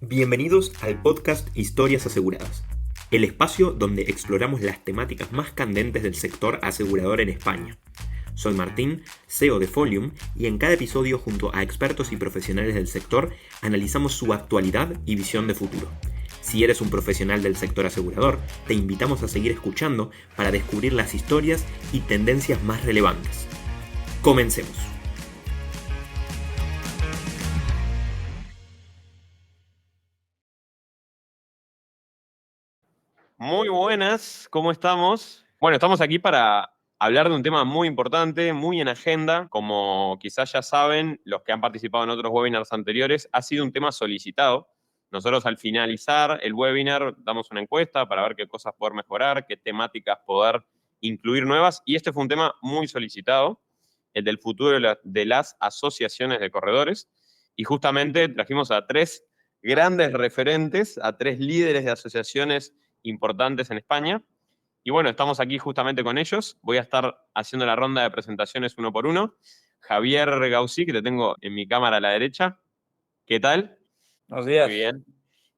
Bienvenidos al podcast Historias Aseguradas, el espacio donde exploramos las temáticas más candentes del sector asegurador en España. Soy Martín, CEO de Folium, y en cada episodio junto a expertos y profesionales del sector analizamos su actualidad y visión de futuro. Si eres un profesional del sector asegurador, te invitamos a seguir escuchando para descubrir las historias y tendencias más relevantes. Comencemos. Muy buenas, ¿cómo estamos? Bueno, estamos aquí para hablar de un tema muy importante, muy en agenda. Como quizás ya saben, los que han participado en otros webinars anteriores, ha sido un tema solicitado. Nosotros al finalizar el webinar damos una encuesta para ver qué cosas poder mejorar, qué temáticas poder incluir nuevas. Y este fue un tema muy solicitado, el del futuro de las asociaciones de corredores. Y justamente trajimos a tres grandes referentes, a tres líderes de asociaciones importantes en España. Y bueno, estamos aquí justamente con ellos. Voy a estar haciendo la ronda de presentaciones uno por uno. Javier Gausí, que te tengo en mi cámara a la derecha. ¿Qué tal? Buenos días. Muy bien.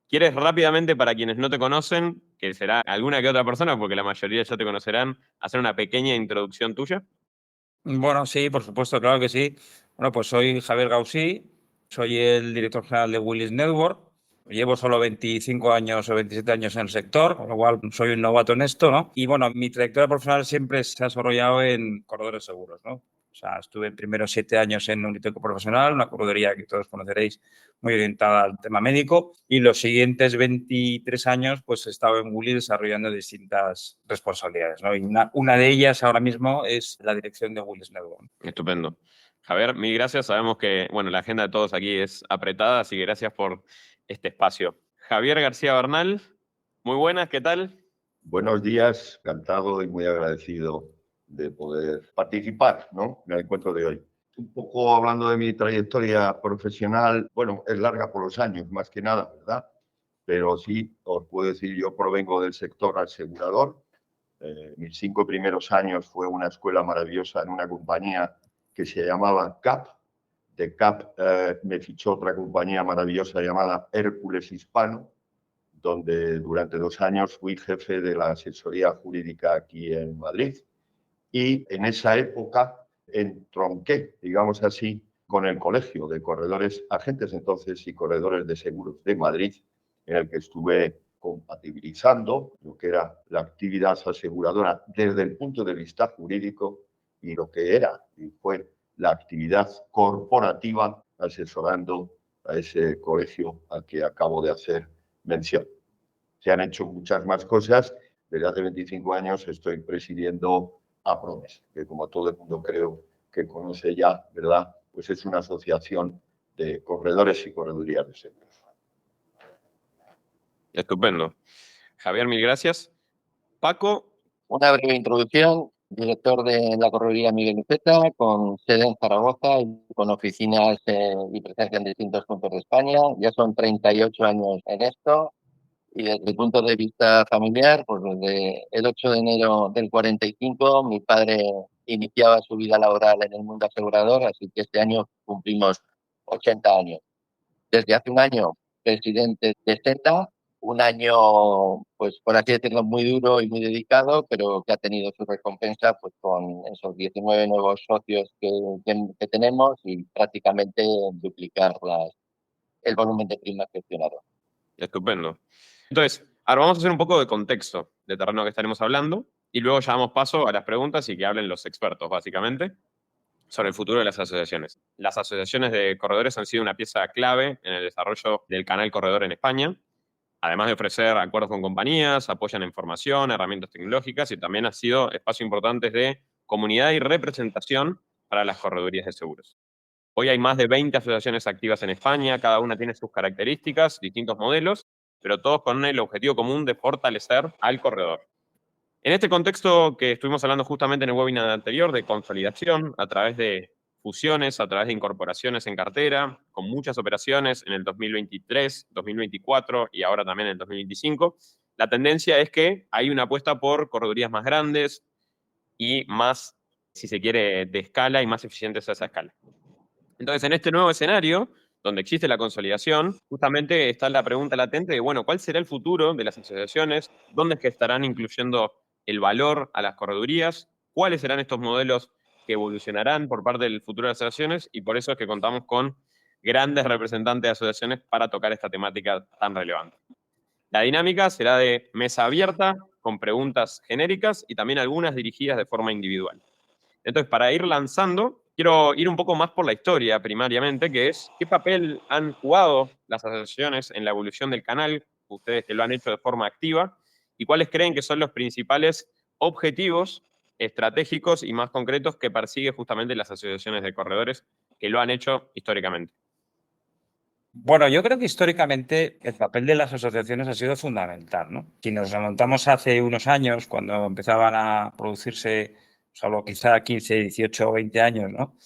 ¿Quieres rápidamente, para quienes no te conocen, que será alguna que otra persona, porque la mayoría ya te conocerán, hacer una pequeña introducción tuya? Bueno, sí, por supuesto, claro que sí. Bueno, pues soy Javier Gausí, soy el director general de Willis Network. Llevo solo 25 años o 27 años en el sector, con lo cual soy un novato en esto, ¿no? Y bueno, mi trayectoria profesional siempre se ha desarrollado en corredores seguros, ¿no? O sea, estuve primero 7 años en un ITECO profesional, una corredoría que todos conoceréis, muy orientada al tema médico, y los siguientes 23 años pues he estado en Willis desarrollando distintas responsabilidades, ¿no? Y una de ellas ahora mismo es la dirección de Willis Network. Estupendo. Javier, mil gracias. Sabemos que, bueno, la agenda de todos aquí es apretada, así que gracias por este espacio. Javier García Bernal, muy buenas, ¿qué tal? Buenos días, encantado y muy agradecido de poder participar, ¿no?, en el encuentro de hoy. Un poco hablando de mi trayectoria profesional, bueno, es larga por los años, más que nada, ¿verdad? Pero sí, os puedo decir, yo provengo del sector asegurador. Mis 5 primeros años fue una escuela maravillosa en una compañía que se llamaba CAP. De CAP me fichó otra compañía maravillosa llamada Hércules Hispano, donde durante 2 años fui jefe de la asesoría jurídica aquí en Madrid. Y en esa época entronqué, digamos así, con el Colegio de Corredores Agentes entonces y Corredores de Seguros de Madrid, en el que estuve compatibilizando lo que era la actividad aseguradora desde el punto de vista jurídico y lo que era y fue la actividad corporativa, asesorando a ese colegio al que acabo de hacer mención. Se han hecho muchas más cosas. Desde hace 25 años estoy presidiendo APROMES, que como todo el mundo creo que conoce ya, ¿verdad?, pues es una asociación de corredores y corredurías de seguros. Estupendo. Javier, mil gracias. Paco. Una breve introducción. Director de la correduría Miguel Iceta, con sede en Zaragoza y con oficinas y presencia en distintos puntos de España. Ya son 38 años en esto. Y desde el punto de vista familiar, pues desde el 8 de enero del 45, mi padre iniciaba su vida laboral en el mundo asegurador, así que este año cumplimos 80 años. Desde hace un año, presidente de Z, un año, pues por así decirlo, muy duro y muy dedicado, pero que ha tenido su recompensa pues con esos 19 nuevos socios que tenemos y prácticamente duplicar el volumen de primas gestionado. Estupendo. Entonces, ahora vamos a hacer un poco de contexto de terreno que estaremos hablando y luego ya damos paso a las preguntas y que hablen los expertos, básicamente, sobre el futuro de las asociaciones. Las asociaciones de corredores han sido una pieza clave en el desarrollo del canal corredor en España. Además de ofrecer acuerdos con compañías, apoyan en formación, herramientas tecnológicas y también ha sido espacio importante de comunidad y representación para las corredurías de seguros. Hoy hay más de 20 asociaciones activas en España, cada una tiene sus características, distintos modelos, pero todos con el objetivo común de fortalecer al corredor. En este contexto que estuvimos hablando justamente en el webinar anterior de consolidación a través de fusiones, a través de incorporaciones en cartera, con muchas operaciones en el 2023, 2024 y ahora también en el 2025, la tendencia es que hay una apuesta por corredurías más grandes y más, si se quiere, de escala y más eficientes a esa escala. Entonces, en este nuevo escenario, donde existe la consolidación, justamente está la pregunta latente de, bueno, ¿cuál será el futuro de las asociaciones? ¿Dónde es que estarán incluyendo el valor a las corredurías? ¿Cuáles serán estos modelos que evolucionarán por parte del futuro de las asociaciones? Y por eso es que contamos con grandes representantes de asociaciones para tocar esta temática tan relevante. La dinámica será de mesa abierta, con preguntas genéricas y también algunas dirigidas de forma individual. Entonces, para ir lanzando, quiero ir un poco más por la historia primariamente, que es qué papel han jugado las asociaciones en la evolución del canal, ustedes que lo han hecho de forma activa, y cuáles creen que son los principales objetivos estratégicos y más concretos que persigue justamente las asociaciones de corredores que lo han hecho históricamente. Bueno, yo creo que históricamente el papel de las asociaciones ha sido fundamental, ¿no? Si nos remontamos hace unos años, cuando empezaban a producirse, solo quizá 15, 18 o 20 años, ¿no?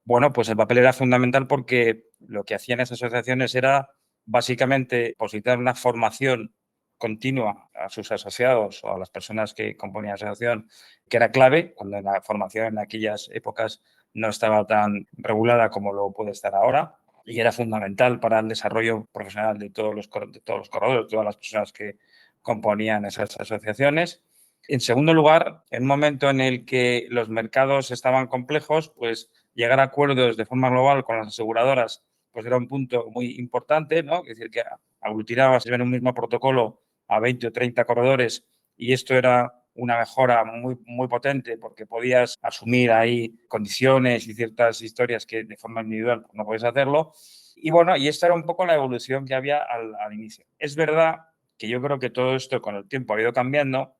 Bueno, pues el papel era fundamental porque lo que hacían esas asociaciones era básicamente posibilitar una formación continua a sus asociados o a las personas que componían la asociación, que era clave, cuando la formación en aquellas épocas no estaba tan regulada como lo puede estar ahora. Y era fundamental para el desarrollo profesional de todos los corredores, de todas las personas que componían esas asociaciones. En segundo lugar, en un momento en el que los mercados estaban complejos, pues llegar a acuerdos de forma global con las aseguradoras pues era un punto muy importante, ¿no? Es decir, que aglutinabas en un mismo protocolo a 20 o 30 corredores y esto era una mejora muy, muy potente porque podías asumir ahí condiciones y ciertas historias que de forma individual no podías hacerlo. Y bueno, y esta era un poco la evolución que había al inicio. Es verdad que yo creo que todo esto con el tiempo ha ido cambiando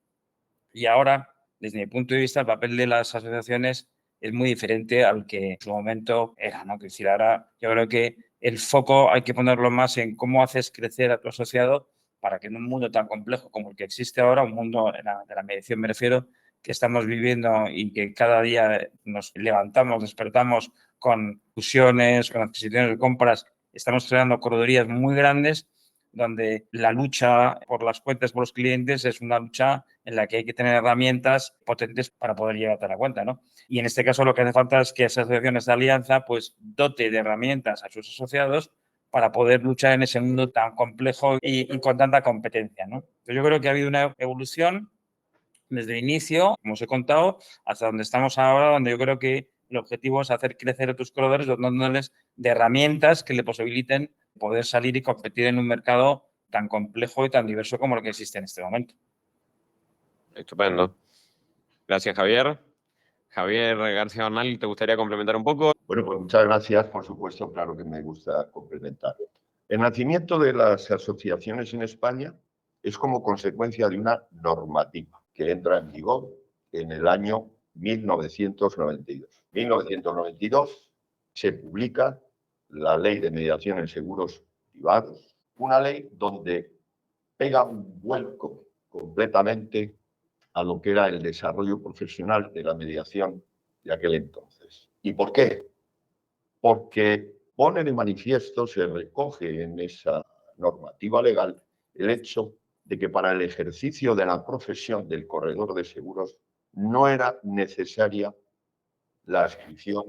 y ahora, desde mi punto de vista, el papel de las asociaciones es muy diferente al que en su momento era, ¿no? Es decir, ahora yo creo que el foco hay que ponerlo más en cómo haces crecer a tu asociado para que en un mundo tan complejo como el que existe ahora, un mundo de la mediación me refiero, que estamos viviendo y que cada día nos levantamos, despertamos con fusiones, con adquisiciones de compras, estamos creando corredorías muy grandes donde la lucha por las cuentas, por los clientes, es una lucha en la que hay que tener herramientas potentes para poder llegar a la cuenta, ¿no? Y en este caso lo que hace falta es que esas asociaciones de alianza pues dote de herramientas a sus asociados para poder luchar en ese mundo tan complejo y con tanta competencia, ¿no? Entonces yo creo que ha habido una evolución desde el inicio, como os he contado, hasta donde estamos ahora, donde yo creo que el objetivo es hacer crecer a tus corredores dotándoles de herramientas que le posibiliten poder salir y competir en un mercado tan complejo y tan diverso como el que existe en este momento. Estupendo. Gracias, Javier. Javier García Bernal, ¿te gustaría complementar un poco? Bueno, pues muchas gracias, por supuesto, claro que me gusta complementar. El nacimiento de las asociaciones en España es como consecuencia de una normativa que entra en vigor en el año 1992. En 1992 se publica la Ley de Mediación en Seguros Privados, una ley donde pega un vuelco completamente a lo que era el desarrollo profesional de la mediación de aquel entonces. ¿Y por qué? Porque pone de manifiesto, se recoge en esa normativa legal el hecho de que para el ejercicio de la profesión del corredor de seguros no era necesaria la adscripción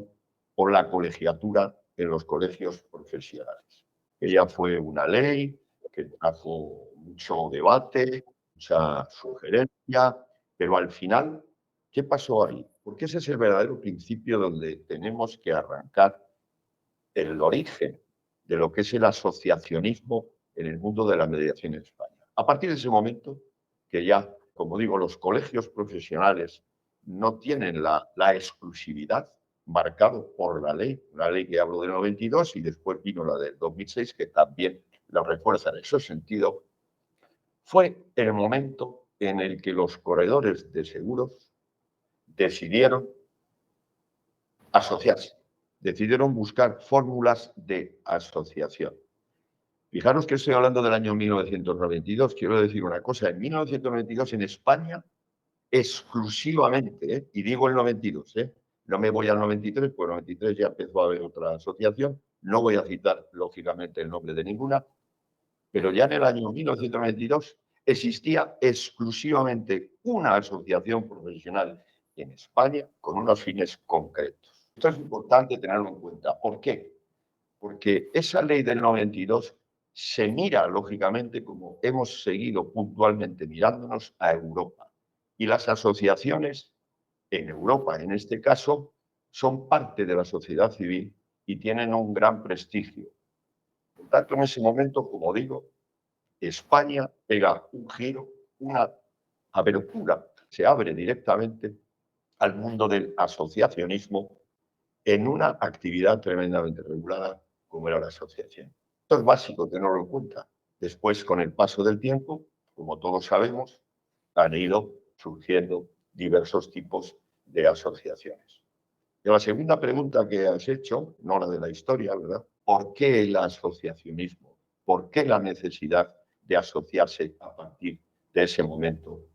o la colegiatura en los colegios profesionales. Ella fue una ley que trajo mucho debate, mucha sugerencia, pero al final, ¿qué pasó ahí? Porque ese es el verdadero principio donde tenemos que arrancar el origen de lo que es el asociacionismo en el mundo de la mediación en España. A partir de ese momento, que ya, como digo, los colegios profesionales no tienen la exclusividad marcado por la ley que hablo del 92 y después vino la del 2006, que también la refuerza en ese sentido, fue el momento en el que los corredores de seguros decidieron asociarse, decidieron buscar fórmulas de asociación. Fijaros que estoy hablando del año 1992, quiero decir una cosa, en 1992 en España, exclusivamente, y digo el 92, no me voy al 93, porque en el 93 ya empezó a haber otra asociación, no voy a citar lógicamente el nombre de ninguna, pero ya en el año 1992 existía exclusivamente una asociación profesional en España con unos fines concretos. Esto es importante tenerlo en cuenta. ¿Por qué? porque esa ley del 92 se mira, lógicamente, como hemos seguido puntualmente mirándonos a Europa. Y las asociaciones en Europa, en este caso, son parte de la sociedad civil y tienen un gran prestigio. Por tanto, en ese momento, como digo, España pega un giro, una abertura, se abre directamente al mundo del asociacionismo en una actividad tremendamente regulada como era la asociación. Esto es básico tenerlo en cuenta. Después, con el paso del tiempo, como todos sabemos, han ido surgiendo diversos tipos de asociaciones. Y la segunda pregunta que has hecho, no la de la historia, ¿verdad? ¿Por qué el asociacionismo? ¿Por qué la necesidad de asociarse a partir de ese momento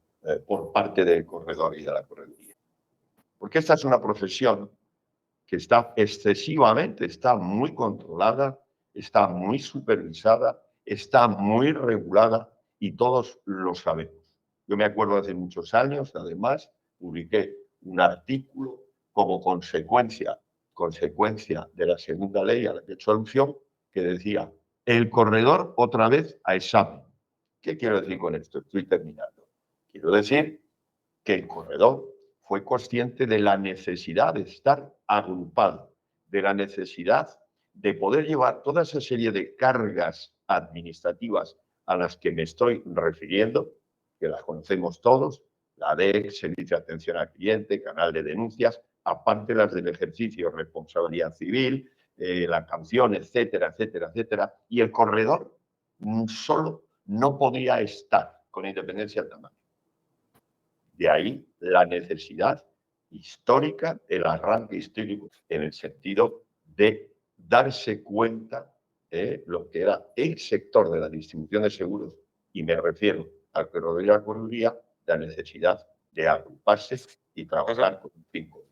por parte del corredor y de la correduría? Porque esta es una profesión que está excesivamente, está muy controlada, está muy supervisada, está muy regulada y todos lo sabemos. Yo me acuerdo hace muchos años, además, publiqué un artículo como consecuencia de la segunda ley a la que he hecho alusión, que decía, el corredor otra vez a examen. ¿Qué quiero decir con esto? Estoy terminando. Quiero decir que el corredor fue consciente de la necesidad de estar agrupado, de la necesidad de poder llevar toda esa serie de cargas administrativas a las que me estoy refiriendo, que las conocemos todos, la DEC, Servicio de Atención al Cliente, Canal de Denuncias, aparte las del ejercicio de responsabilidad civil, la canción, etcétera, etcétera, etcétera. Y el corredor solo no podía estar con independencia del tamaño. De ahí la necesidad histórica, el arranque histórico, en el sentido de darse cuenta de lo que era el sector de la distribución de seguros, y me refiero al que rodea la correduría, la necesidad de agruparse y trabajar con un fin común.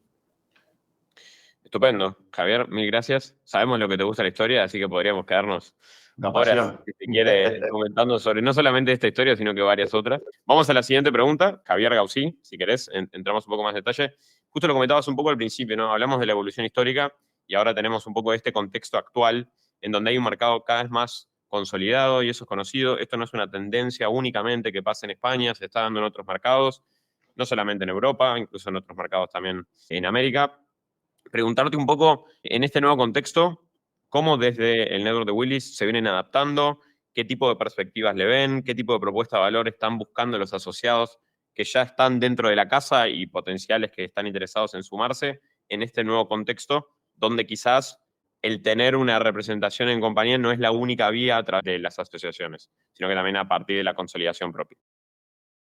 Estupendo. Javier, mil gracias. Sabemos lo que te gusta la historia, así que podríamos quedarnos horas, si te quiere, comentando sobre no solamente esta historia, sino que varias otras. Vamos a la siguiente pregunta. Javier Gausí, si querés, entramos un poco más en detalle. Justo lo comentabas un poco al principio, ¿no? Hablamos de la evolución histórica y ahora tenemos un poco este contexto actual en donde hay un mercado cada vez más consolidado y eso es conocido. Esto no es una tendencia únicamente que pasa en España, se está dando en otros mercados, no solamente en Europa, incluso en otros mercados también en América. Preguntarte un poco en este nuevo contexto, cómo desde el network de Willis se vienen adaptando, qué tipo de perspectivas le ven, qué tipo de propuesta de valor están buscando los asociados que ya están dentro de la casa y potenciales que están interesados en sumarse en este nuevo contexto, donde quizás el tener una representación en compañía no es la única vía a través de las asociaciones, sino que también a partir de la consolidación propia.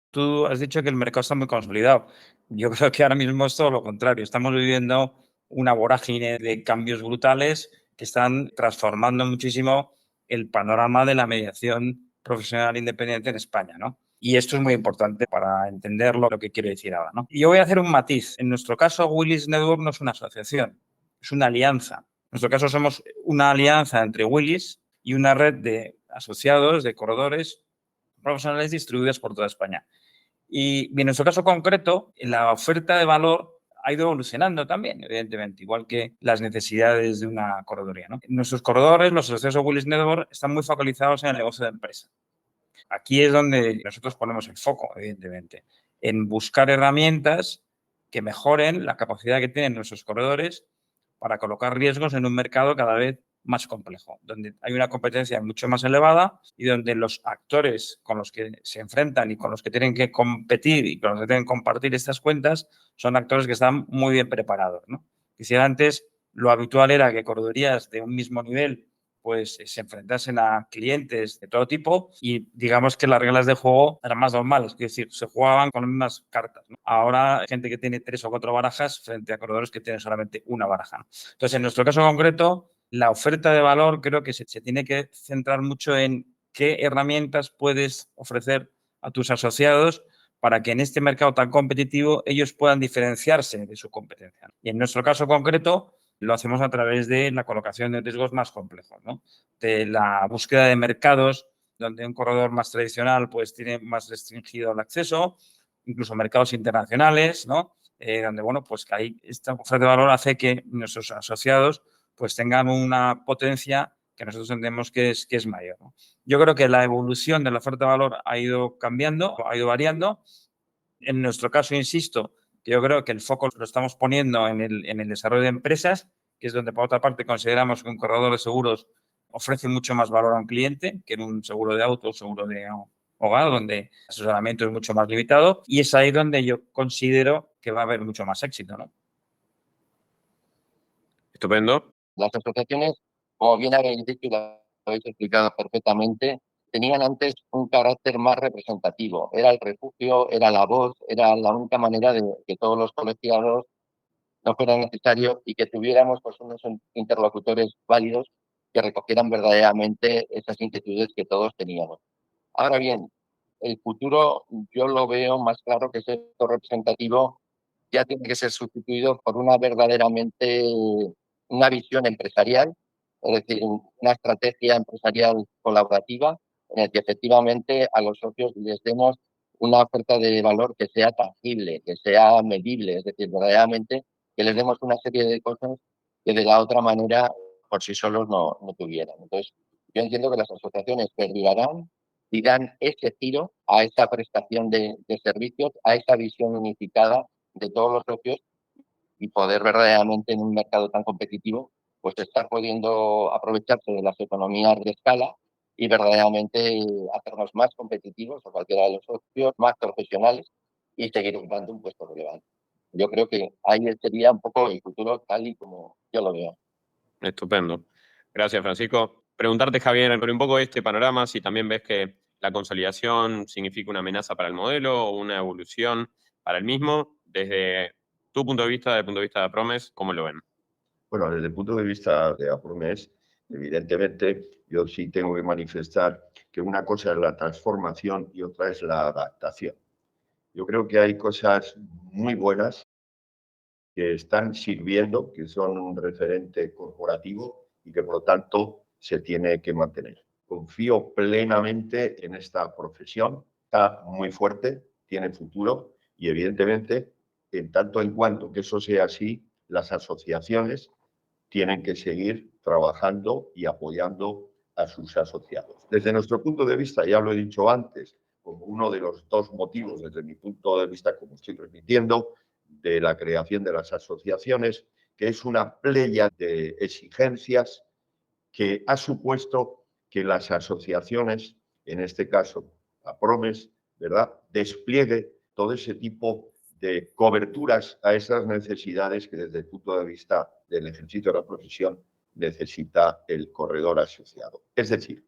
Tú has dicho que el mercado está muy consolidado. Yo creo que ahora mismo es todo lo contrario. Estamos viviendo una vorágine de cambios brutales que están transformando muchísimo el panorama de la mediación profesional independiente en España, ¿no? Y esto es muy importante para entender lo que quiero decir ahora, ¿no? Y yo voy a hacer un matiz. En nuestro caso, Willis Network no es una asociación, es una alianza. En nuestro caso somos una alianza entre Willis y una red de asociados, de corredores profesionales distribuidos por toda España. Y en nuestro caso concreto, la oferta de valor ha ido evolucionando también, evidentemente, igual que las necesidades de una correduría, ¿no? Nuestros corredores, los asociados de Willis Network, están muy focalizados en el negocio de empresa. Aquí es donde nosotros ponemos el foco, evidentemente, en buscar herramientas que mejoren la capacidad que tienen nuestros corredores para colocar riesgos en un mercado cada vez más complejo, donde hay una competencia mucho más elevada y donde los actores con los que se enfrentan y con los que tienen que competir y con los que tienen que compartir estas cuentas son actores que están muy bien preparados, ¿no? Quisiera antes, lo habitual era que corredurías de un mismo nivel pues se enfrentasen a clientes de todo tipo y digamos que las reglas de juego eran más normales, es decir, se jugaban con las mismas cartas, ¿no? Ahora hay gente que tiene 3 o 4 barajas frente a corredores que tienen solamente una baraja, ¿no? Entonces, en nuestro caso concreto, la oferta de valor creo que se tiene que centrar mucho en qué herramientas puedes ofrecer a tus asociados para que en este mercado tan competitivo ellos puedan diferenciarse de su competencia. Y en nuestro caso concreto, lo hacemos a través de la colocación de riesgos más complejos, ¿no? De la búsqueda de mercados donde un corredor más tradicional pues tiene más restringido el acceso, incluso mercados internacionales, ¿no? Donde, bueno, pues que ahí esta oferta de valor hace que nuestros asociados pues tengan una potencia que nosotros entendemos que es mayor, ¿no? Yo creo que la evolución de la oferta de valor ha ido cambiando, ha ido variando. En nuestro caso, insisto, que yo creo que el foco lo estamos poniendo en el desarrollo de empresas, que es donde, por otra parte, consideramos que un corredor de seguros ofrece mucho más valor a un cliente que en un seguro de auto o seguro de hogar, donde el asesoramiento es mucho más limitado, y es ahí donde yo considero que va a haber mucho más éxito, ¿no? Estupendo. Las asociaciones, como bien habéis dicho y lo habéis explicado perfectamente, tenían antes un carácter más representativo. Era el refugio, era la voz, era la única manera de que todos los colegiados no fuera necesario y que tuviéramos pues, unos interlocutores válidos que recogieran verdaderamente esas inquietudes que todos teníamos. Ahora bien, el futuro yo lo veo más claro que ese representativo ya tiene que ser sustituido por una visión empresarial, es decir, una estrategia empresarial colaborativa en la que efectivamente a los socios les demos una oferta de valor que sea tangible, que sea medible, es decir, verdaderamente que les demos una serie de cosas que de la otra manera por sí solos no tuvieran. Entonces, yo entiendo que las asociaciones perdurarán y dan ese giro a esta prestación de servicios, a esa visión unificada de todos los socios y poder verdaderamente en un mercado tan competitivo, pues estar pudiendo aprovecharse de las economías de escala y verdaderamente hacernos más competitivos a cualquiera de los socios, más profesionales y seguir ocupando un puesto relevante. Yo creo que ahí sería un poco el futuro tal y como yo lo veo. Estupendo. Gracias, Francisco. Preguntarte, Javier, por un poco este panorama, si también ves que la consolidación significa una amenaza para el modelo o una evolución para el mismo. Desde tu punto de vista, desde el punto de vista de Apromes, ¿cómo lo ven? Bueno, desde el punto de vista de Apromes, evidentemente, yo sí tengo que manifestar que una cosa es la transformación y otra es la adaptación. Yo creo que hay cosas muy buenas que están sirviendo, que son un referente corporativo y que por lo tanto se tiene que mantener. Confío plenamente en esta profesión, está muy fuerte, tiene futuro y evidentemente, en tanto en cuanto que eso sea así, las asociaciones tienen que seguir trabajando y apoyando a sus asociados. Desde nuestro punto de vista, ya lo he dicho antes, como uno de los dos motivos, desde mi punto de vista, como estoy repitiendo, de la creación de las asociaciones, que es una playa de exigencias que ha supuesto que las asociaciones, en este caso Apromes, ¿verdad?, despliegue todo ese tipo de coberturas a esas necesidades que desde el punto de vista del ejercicio de la profesión necesita el corredor asociado. Es decir,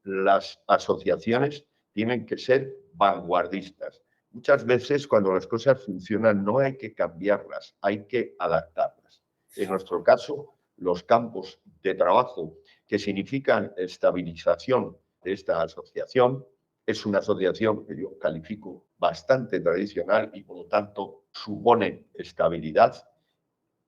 las asociaciones tienen que ser vanguardistas. Muchas veces cuando las cosas funcionan no hay que cambiarlas, hay que adaptarlas. En nuestro caso, los campos de trabajo que significan estabilización de esta asociación es una asociación que yo califico bastante tradicional y por lo tanto supone estabilidad.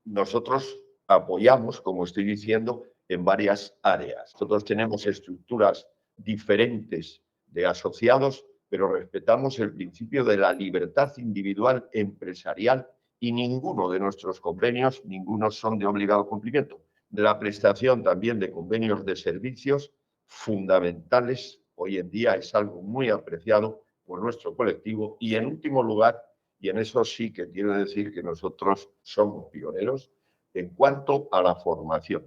Nosotros apoyamos, como estoy diciendo, en varias áreas. Nosotros tenemos estructuras diferentes de asociados, pero respetamos el principio de la libertad individual empresarial y ninguno de nuestros convenios, ninguno son de obligado cumplimiento. De la prestación también de convenios de servicios fundamentales, hoy en día es algo muy apreciado por nuestro colectivo. Y en último lugar, y en eso sí que quiero decir que nosotros somos pioneros en cuanto a la formación.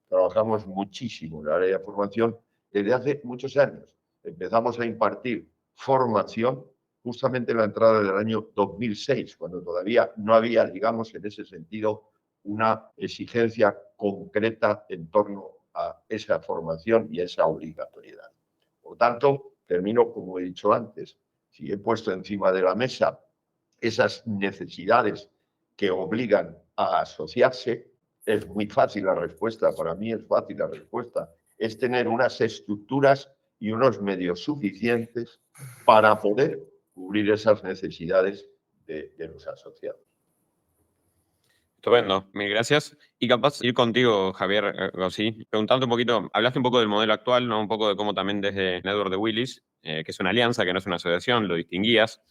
Trabajamos muchísimo en el área de formación desde hace muchos años. Empezamos a impartir formación justamente en la entrada del año 2006, cuando todavía no había, digamos, en ese sentido, una exigencia concreta en torno a esa formación y esa obligatoriedad. Por tanto, termino como he dicho antes, si he puesto encima de la mesa esas necesidades que obligan a asociarse, es muy fácil la respuesta, para mí es fácil la respuesta, es tener unas estructuras y unos medios suficientes para poder cubrir esas necesidades de los asociados. Estupendo, mil gracias. Y capaz ir contigo, Javier Gausí, preguntarte un poquito, hablaste un poco del modelo actual, ¿no? Un poco de cómo también desde Network de Willis, que es una alianza, que no es una asociación, lo distinguías,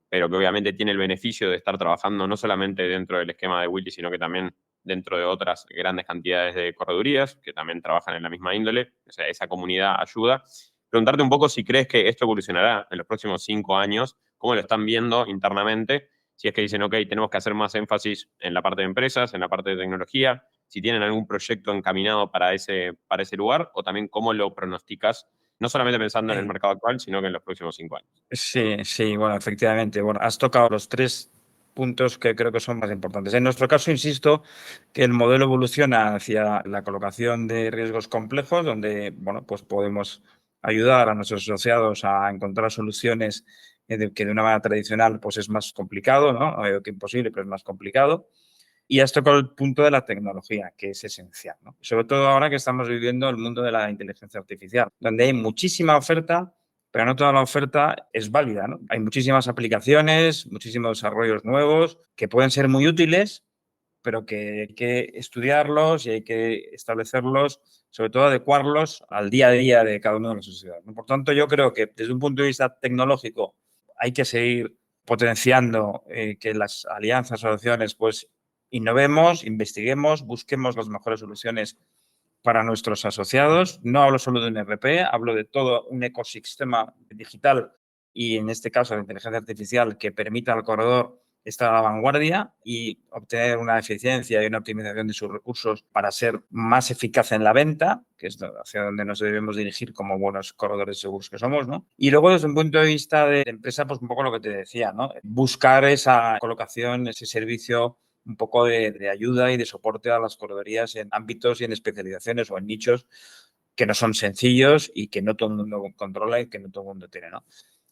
pero que obviamente tiene el beneficio de estar trabajando no solamente dentro del esquema de Willis, sino que también dentro de otras grandes cantidades de corredurías que también trabajan en la misma índole. O sea, esa comunidad ayuda. Preguntarte un poco si crees que esto evolucionará en los próximos 5 años, cómo lo están viendo internamente, si es que dicen, ok, tenemos que hacer más énfasis en la parte de empresas, en la parte de tecnología, si tienen algún proyecto encaminado para ese lugar, o también cómo lo pronosticas, no solamente pensando en el mercado actual, sino que en los próximos 5 años. Sí, bueno, efectivamente. Bueno, has tocado los 3 puntos que creo que son más importantes. En nuestro caso, insisto, que el modelo evoluciona hacia la colocación de riesgos complejos, donde, bueno, pues podemos ayudar a nuestros asociados a encontrar soluciones que de una manera tradicional pues es más complicado, ¿no? No digo que imposible, pero es más complicado. Y has tocado el punto de la tecnología, que es esencial, ¿no? Sobre todo ahora que estamos viviendo el mundo de la inteligencia artificial, donde hay muchísima oferta, pero no toda la oferta es válida, ¿no? Hay muchísimas aplicaciones, muchísimos desarrollos nuevos que pueden ser muy útiles, pero que hay que estudiarlos y hay que establecerlos, sobre todo adecuarlos al día a día de cada uno de los sociedades, ¿no? Por tanto, yo creo que desde un punto de vista tecnológico hay que seguir potenciando que las alianzas, asociaciones, pues innovemos, investiguemos, busquemos las mejores soluciones para nuestros asociados. No hablo solo de un ERP, hablo de todo un ecosistema digital y en este caso de inteligencia artificial que permita al corredor estar a la vanguardia y obtener una eficiencia y una optimización de sus recursos para ser más eficaz en la venta, que es hacia donde nos debemos dirigir como buenos corredores seguros que somos, ¿no? Y luego, desde un punto de vista de empresa, pues un poco lo que te decía, ¿no? Buscar esa colocación, ese servicio un poco de ayuda y de soporte a las corredorías en ámbitos y en especializaciones o en nichos que no son sencillos y que no todo el mundo controla y que no todo el mundo tiene, ¿no?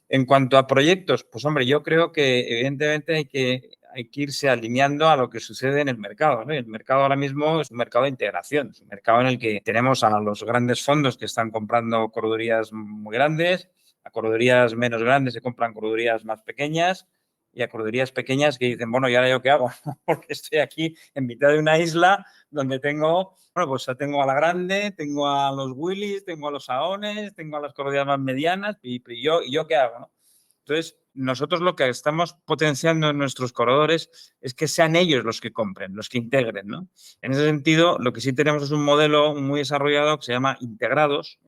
En cuanto a proyectos, pues hombre, yo creo que evidentemente hay que irse alineando a lo que sucede en el mercado, ¿no? El mercado ahora mismo es un mercado de integración, es un mercado en el que tenemos a los grandes fondos que están comprando corredurías muy grandes, a corredurías menos grandes que compran corredurías más pequeñas y a corredurías pequeñas que dicen, bueno, ¿y ahora yo qué hago? Porque estoy aquí en mitad de una isla donde tengo, bueno, pues tengo a la grande, tengo a los Willys, tengo a los Saones, tengo a las corredurías más medianas y yo qué hago, ¿no? Entonces, nosotros lo que estamos potenciando en nuestros corredores es que sean ellos los que compren, los que integren, ¿no? En ese sentido, lo que sí tenemos es un modelo muy desarrollado que se llama integrados,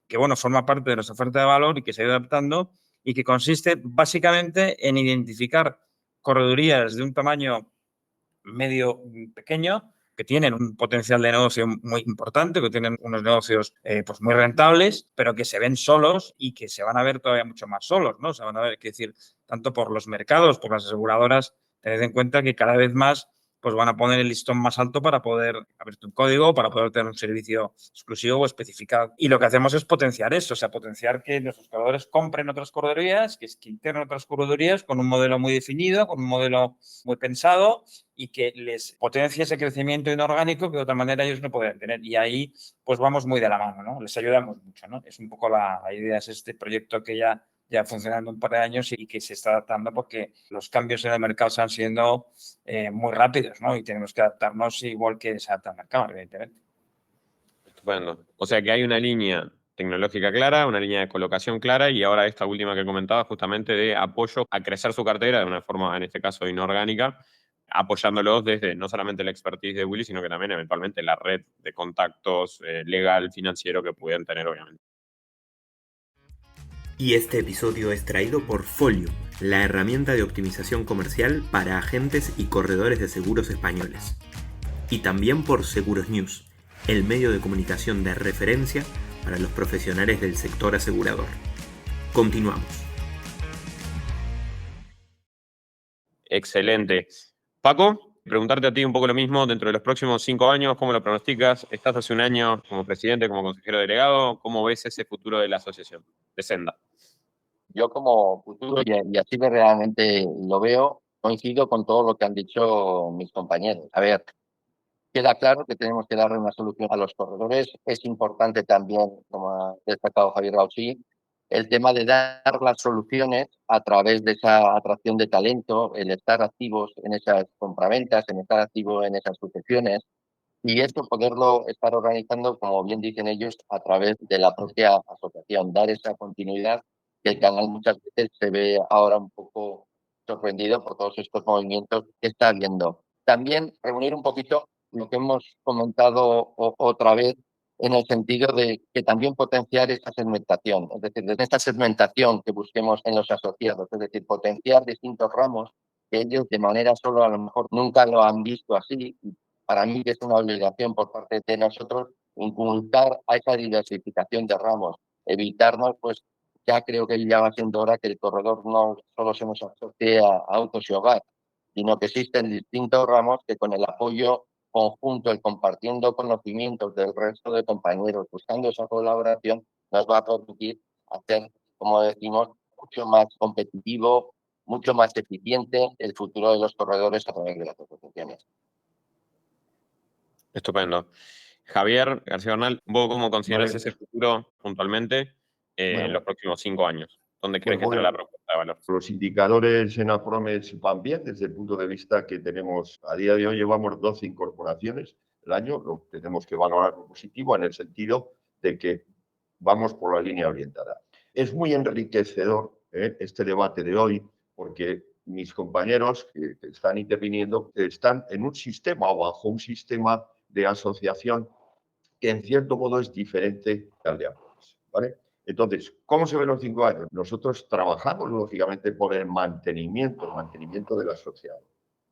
que, bueno, forma parte de nuestra oferta de valor y que se ha ido adaptando y que consiste básicamente en identificar corredurías de un tamaño medio pequeño que tienen un potencial de negocio muy importante, que tienen unos negocios pues muy rentables, pero que se ven solos y que se van a ver todavía mucho más solos, ¿no? Se van a ver, que decir, tanto por los mercados, por las aseguradoras, tened en cuenta que cada vez más pues van a poner el listón más alto para poder abrirte un código, para poder tener un servicio exclusivo o especificado. Y lo que hacemos es potenciar eso, o sea, potenciar que nuestros corredores compren otras corredorías, que integren otras corredorías con un modelo muy definido, con un modelo muy pensado y que les potencie ese crecimiento inorgánico que de otra manera ellos no podrían tener. Y ahí pues vamos muy de la mano, ¿no? Les ayudamos mucho, ¿no? Es un poco la idea, es este proyecto que ya funcionando un par de años y que se está adaptando porque los cambios en el mercado están siendo muy rápidos, ¿no? Y tenemos que adaptarnos igual que se adapta el mercado, evidentemente. Estupendo. O sea que hay una línea tecnológica clara, una línea de colocación clara y ahora esta última que comentaba justamente de apoyo a crecer su cartera de una forma, en este caso, inorgánica, apoyándolos desde no solamente la expertise de Willy, sino que también eventualmente la red de contactos legal, financiero que pudieran tener, obviamente. Y este episodio es traído por Folium, la herramienta de optimización comercial para agentes y corredores de seguros españoles. Y también por Seguros News, el medio de comunicación de referencia para los profesionales del sector asegurador. Continuamos. Excelente. Paco, preguntarte a ti un poco lo mismo, dentro de los próximos 5 años, ¿cómo lo pronosticas? Estás hace un año como presidente, como consejero delegado, ¿cómo ves ese futuro de la asociación, de Senda? Yo como futuro, y así que realmente lo veo, coincido con todo lo que han dicho mis compañeros. A ver, queda claro que tenemos que darle una solución a los corredores. Es importante también, como ha destacado Javier Gausí, el tema de dar las soluciones a través de esa atracción de talento, el estar activos en esas compraventas, en estar activos en esas sucesiones y esto poderlo estar organizando, como bien dicen ellos, a través de la propia asociación, dar esa continuidad que el canal muchas veces se ve ahora un poco sorprendido por todos estos movimientos que está habiendo. También reunir un poquito lo que hemos comentado otra vez, en el sentido de que también potenciar esta segmentación, es decir, desde esta segmentación que busquemos en los asociados, es decir, potenciar distintos ramos que ellos de manera solo a lo mejor nunca lo han visto así. Y para mí es una obligación por parte de nosotros inculcar a esa diversificación de ramos, evitarnos, pues ya creo que ya va siendo hora que el corredor no solo se nos asocie a autos y hogar, sino que existen distintos ramos que con el apoyo conjunto, el compartiendo conocimientos del resto de compañeros, buscando esa colaboración, nos va a permitir hacer, como decimos, mucho más competitivo, mucho más eficiente el futuro de los corredores a través de las asociaciones. Estupendo. Javier García Bernal, ¿vos cómo consideras Vale. ese futuro puntualmente en los próximos 5 años? ¿Dónde crees que estará la propuesta de valor? Los indicadores en Apromes van bien desde el punto de vista que tenemos, a día de hoy llevamos 12 incorporaciones el año, lo tenemos que valorar positivo en el sentido de que vamos por la línea orientada. Es muy enriquecedor este debate de hoy porque mis compañeros que están interviniendo están en un sistema o bajo un sistema de asociación que en cierto modo es diferente al de Apromes, ¿vale? Entonces, ¿cómo se ven los 5 años? Nosotros trabajamos, lógicamente, por el mantenimiento del asociado.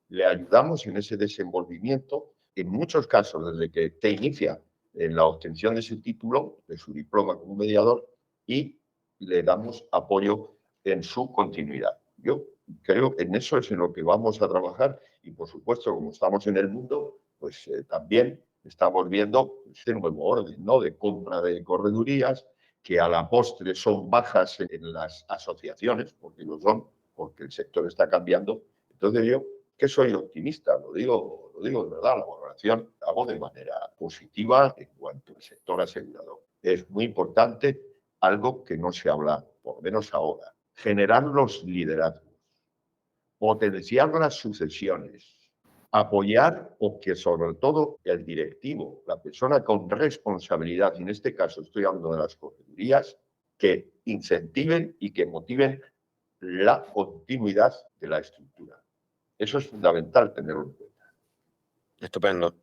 Le ayudamos en ese desenvolvimiento, en muchos casos, desde que te inicia en la obtención de su título, de su diploma como mediador, y le damos apoyo en su continuidad. Yo creo que en eso es en lo que vamos a trabajar y, por supuesto, como estamos en el mundo, pues también estamos viendo este nuevo orden, ¿no?, de compra de corredurías, que a la postre son bajas en las asociaciones, porque lo son, porque el sector está cambiando. Entonces yo, que soy optimista, lo digo de verdad, la valoración hago de manera positiva en cuanto al sector asegurador. Es muy importante algo que no se habla, por lo menos ahora, generar los liderazgos, potenciar las sucesiones, apoyar o que sobre todo el directivo, la persona con responsabilidad, y en este caso estoy hablando de las corredurías, que incentiven y que motiven la continuidad de la estructura. Eso es fundamental tenerlo en cuenta. Estupendo.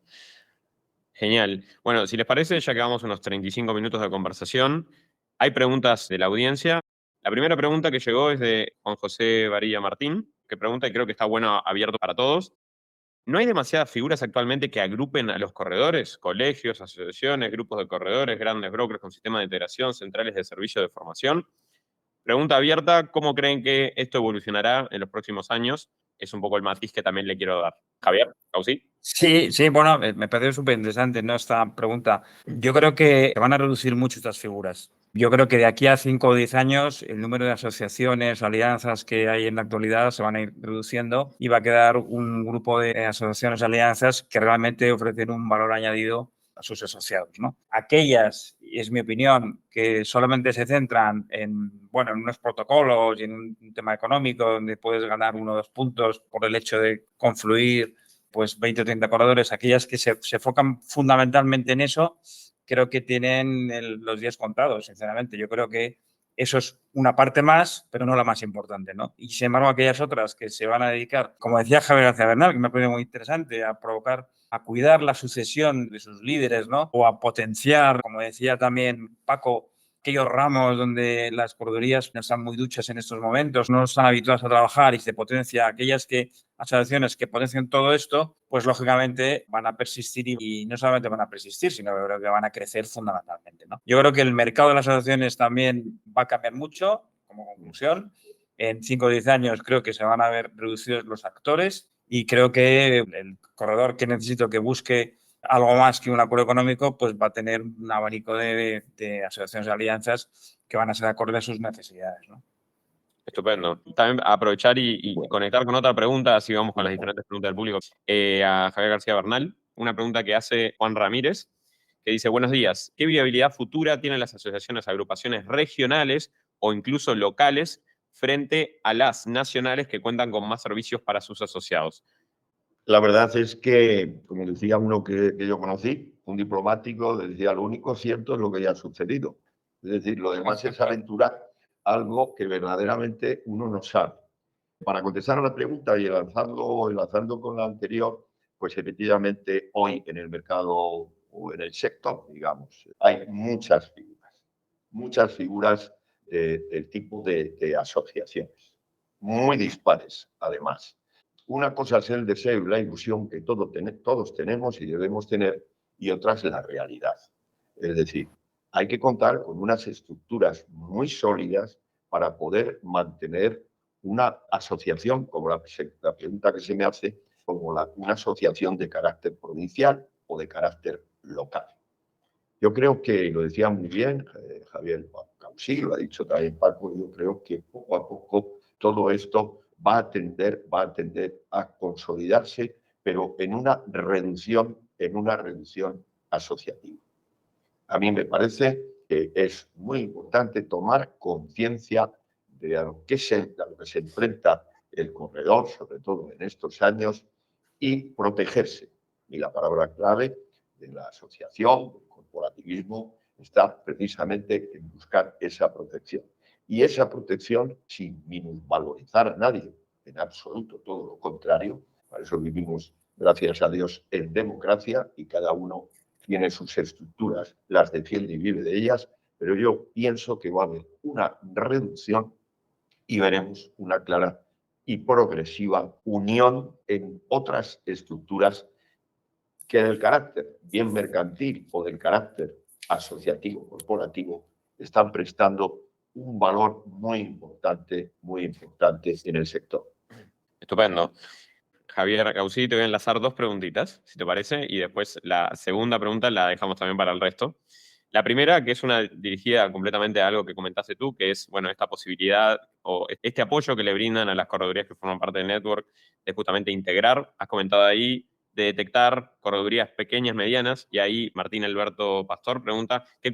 Genial. Bueno, si les parece, ya que vamos unos 35 minutos de conversación, hay preguntas de la audiencia. La primera pregunta que llegó es de Juan José Varilla Martín, que pregunta, y creo que está bueno abierto para todos. ¿No hay demasiadas figuras actualmente que agrupen a los corredores? Colegios, asociaciones, grupos de corredores, grandes brokers con sistema de integración, centrales de servicio de formación. Pregunta abierta, ¿cómo creen que esto evolucionará en los próximos años? Es un poco el matiz que también le quiero dar. Javier, ¿Causí? Sí, bueno, me parece súper interesante, ¿no?, esta pregunta. Yo creo que van a reducir mucho estas figuras. Yo creo que de aquí a 5 o 10 años el número de asociaciones, alianzas que hay en la actualidad se van a ir reduciendo y va a quedar un grupo de asociaciones, alianzas que realmente ofrecen un valor añadido a sus asociados, ¿no? Aquellas, y es mi opinión, que solamente se centran en unos protocolos y en un tema económico donde puedes ganar 1 o 2 puntos por el hecho de confluir pues 20 o 30 corredores, aquellas que se enfocan fundamentalmente en eso, creo que tienen los días contados, sinceramente. Yo creo que eso es una parte más, pero no la más importante, ¿no? Y sin embargo, aquellas otras que se van a dedicar, como decía Javier García Bernal, que me ha parecido muy interesante, a cuidar la sucesión de sus líderes, ¿no? O a potenciar, como decía también Paco, aquellos ramos donde las corredurías no están muy duchas en estos momentos, no están habituadas a trabajar y se potencia aquellas asociaciones que potencian todo esto, pues lógicamente van a persistir y no solamente van a persistir, sino que creo que van a crecer fundamentalmente, ¿no? Yo creo que el mercado de las asociaciones también va a cambiar mucho, como conclusión. En 5 o 10 años creo que se van a ver reducidos los actores y creo que el corredor que necesito que busque algo más que un acuerdo económico, pues va a tener un abanico de asociaciones y alianzas que van a ser acorde a sus necesidades, ¿no? Estupendo. También aprovechar y conectar con otra pregunta, así vamos con las diferentes preguntas del público. A Javier García Bernal, una pregunta que hace Juan Ramírez, que dice, buenos días, ¿qué viabilidad futura tienen las asociaciones, agrupaciones regionales o incluso locales frente a las nacionales que cuentan con más servicios para sus asociados? La verdad es que, como decía uno que yo conocí, un diplomático, decía, lo único cierto es lo que ya ha sucedido. Es decir, lo demás es aventurar algo que verdaderamente uno no sabe. Para contestar a la pregunta y enlazando con la anterior, pues efectivamente hoy en el mercado o en el sector, digamos, hay muchas figuras del tipo de asociaciones, muy dispares además. Una cosa es el deseo y la ilusión que todos tenemos y debemos tener, y otra es la realidad. Es decir, hay que contar con unas estructuras muy sólidas para poder mantener una asociación, como la pregunta que se me hace, como una asociación de carácter provincial o de carácter local. Yo creo que, lo decía muy bien Javier Causí, lo ha dicho también Paco, yo creo que poco a poco todo esto va a tender a consolidarse, pero en una reducción asociativa. A mí me parece que es muy importante tomar conciencia de a lo que se enfrenta el corredor, sobre todo en estos años, y protegerse. Y la palabra clave de la asociación, del corporativismo, está precisamente en buscar esa protección. Y esa protección sin minusvalorizar a nadie, en absoluto, todo lo contrario. Para eso vivimos, gracias a Dios, en democracia y cada uno tiene sus estructuras, las defiende y vive de ellas, pero yo pienso que va a haber una reducción y veremos una clara y progresiva unión en otras estructuras que del carácter bien mercantil o del carácter asociativo, corporativo, están prestando un valor muy importante en el sector. Estupendo. Javier Gausí, te voy a enlazar dos preguntitas, si te parece, y después la segunda pregunta la dejamos también para el resto. La primera, que es una dirigida completamente a algo que comentaste tú, que es, bueno, esta posibilidad o este apoyo que le brindan a las corredurías que forman parte del network de justamente integrar. Has comentado ahí de detectar corredurías pequeñas, medianas, y ahí Martín Alberto Pastor pregunta, ¿qué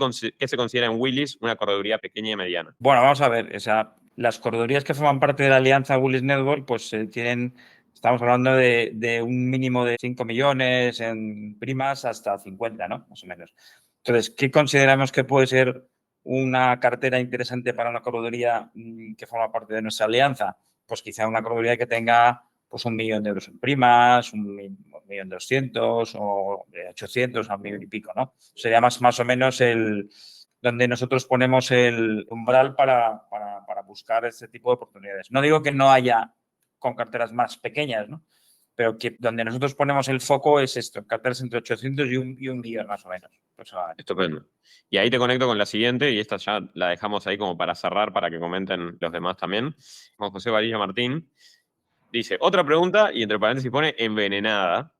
se considera en Willis una correduría pequeña y mediana? Bueno, vamos a ver, o sea, las corredurías que forman parte de la alianza Willis Network, pues estamos hablando de un mínimo de 5 millones en primas hasta 50, ¿no? Más o menos. Entonces, ¿qué consideramos que puede ser una cartera interesante para una correduría que forma parte de nuestra alianza? Pues quizá una correduría que tenga pues 1 millón de euros en primas, 1.200.000 o de 800 a 1 millón y pico, ¿no? Sería más o menos donde nosotros ponemos el umbral para buscar este tipo de oportunidades. No digo que no haya con carteras más pequeñas, ¿no? Pero que donde nosotros ponemos el foco es esto, carteras entre 800 y un millón más o menos. Estupendo. Y ahí te conecto con la siguiente, y esta ya la dejamos ahí como para cerrar, para que comenten los demás también. Juan José Varilla Martín dice, otra pregunta, y entre paréntesis pone envenenada,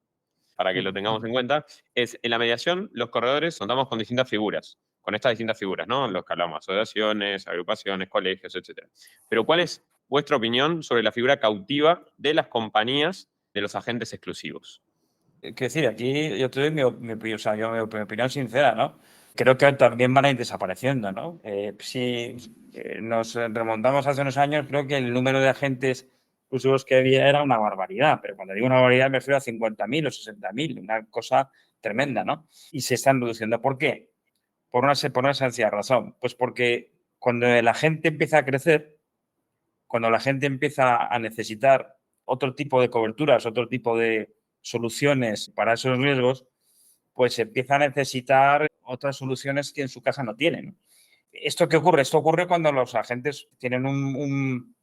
para que lo tengamos en cuenta, es, en la mediación, los corredores contamos con distintas figuras, con estas distintas figuras, ¿no? Los que hablamos, asociaciones, agrupaciones, colegios, etc. Pero ¿cuál es vuestra opinión sobre la figura cautiva de las compañías de los agentes exclusivos? Quiero decir, aquí yo te doy mi opinión sincera, ¿no? Creo que también van a ir desapareciendo, ¿no? Si nos remontamos hace unos años, creo que el número de agentes exclusivos que había era una barbaridad, pero cuando digo una barbaridad me refiero a 50.000 o 60.000, una cosa tremenda, ¿no? Y se están reduciendo. ¿Por qué? Por una sencilla razón. Pues porque cuando la gente empieza a crecer, cuando la gente empieza a necesitar otro tipo de coberturas, otro tipo de soluciones para esos riesgos, pues empieza a necesitar otras soluciones que en su casa no tienen. ¿Esto qué ocurre? Esto ocurre cuando los agentes tienen un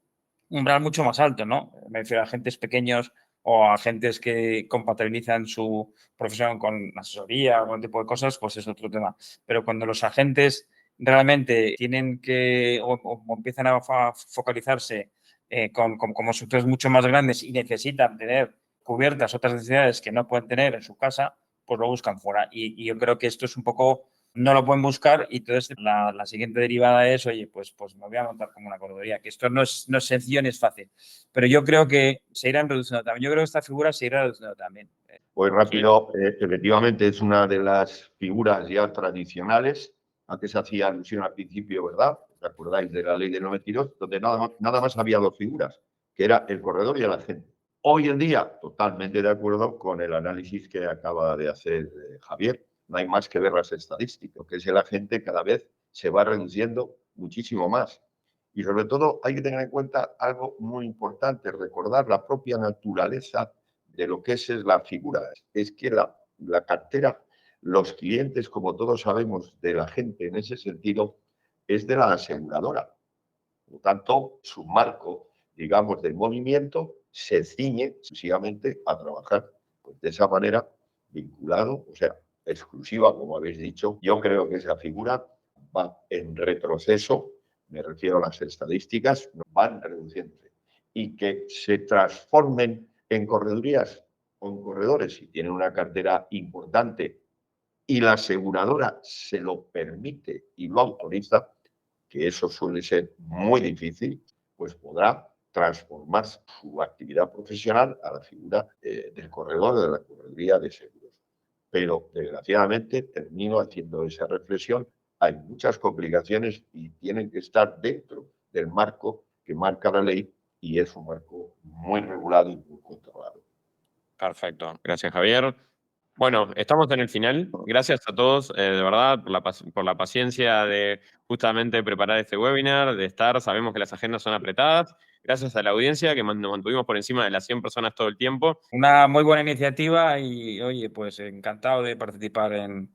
umbral mucho más alto, ¿no? Me refiero a agentes pequeños o agentes que compatibilizan su profesión con asesoría o algún tipo de cosas, pues es otro tema. Pero cuando los agentes realmente tienen que o empiezan a focalizarse como sectores mucho más grandes y necesitan tener cubiertas otras necesidades que no pueden tener en su casa, pues lo buscan fuera. Y yo creo que esto es un poco, no lo pueden buscar y entonces la siguiente derivada es, oye, pues me voy a montar como una correduría, que esto no es sencillo ni es fácil. Pero yo creo que se irán reduciendo también. Yo creo que esta figura se irá reduciendo también. Pues rápido, efectivamente es una de las figuras ya tradicionales. Antes hacía alusión al principio, ¿verdad? ¿Os acordáis de la ley del 92? Donde nada más había dos figuras, que era el corredor y el agente. Hoy en día, totalmente de acuerdo con el análisis que acaba de hacer Javier. No hay más que ver las estadísticas, que es el agente cada vez se va reduciendo muchísimo más. Y sobre todo hay que tener en cuenta algo muy importante, recordar la propia naturaleza de lo que es la figura. Es que la cartera, los clientes, como todos sabemos, de la gente en ese sentido, es de la aseguradora. Por lo tanto, su marco, digamos, de movimiento se ciñe exclusivamente a trabajar pues, de esa manera, vinculado, o sea, exclusiva, como habéis dicho. Yo creo que esa figura va en retroceso, me refiero a las estadísticas, van reduciéndose. Y que se transformen en corredurías o en corredores, si tienen una cartera importante y la aseguradora se lo permite y lo autoriza, que eso suele ser muy difícil, pues podrá transformar su actividad profesional a la figura del corredor, de la correduría de seguros. Pero, desgraciadamente, termino haciendo esa reflexión. Hay muchas complicaciones y tienen que estar dentro del marco que marca la ley, y es un marco muy regulado y muy controlado. Perfecto. Gracias, Javier. Bueno, estamos en el final. Gracias a todos, de verdad, por la paciencia de justamente preparar este webinar, de estar. Sabemos que las agendas son apretadas. Gracias a la audiencia, que nos mantuvimos por encima de las 100 personas todo el tiempo. Una muy buena iniciativa y, oye, pues encantado de participar en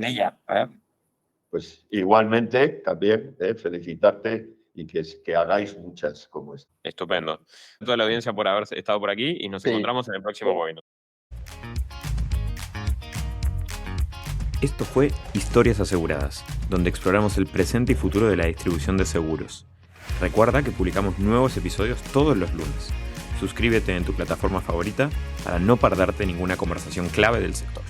ella. Pues igualmente, también felicitarte y que hagáis muchas como esta. Estupendo. Gracias a toda la audiencia por haber estado por aquí y nos encontramos en el próximo webinar. Esto fue Historias Aseguradas, donde exploramos el presente y futuro de la distribución de seguros. Recuerda que publicamos nuevos episodios todos los lunes. Suscríbete en tu plataforma favorita para no perderte ninguna conversación clave del sector.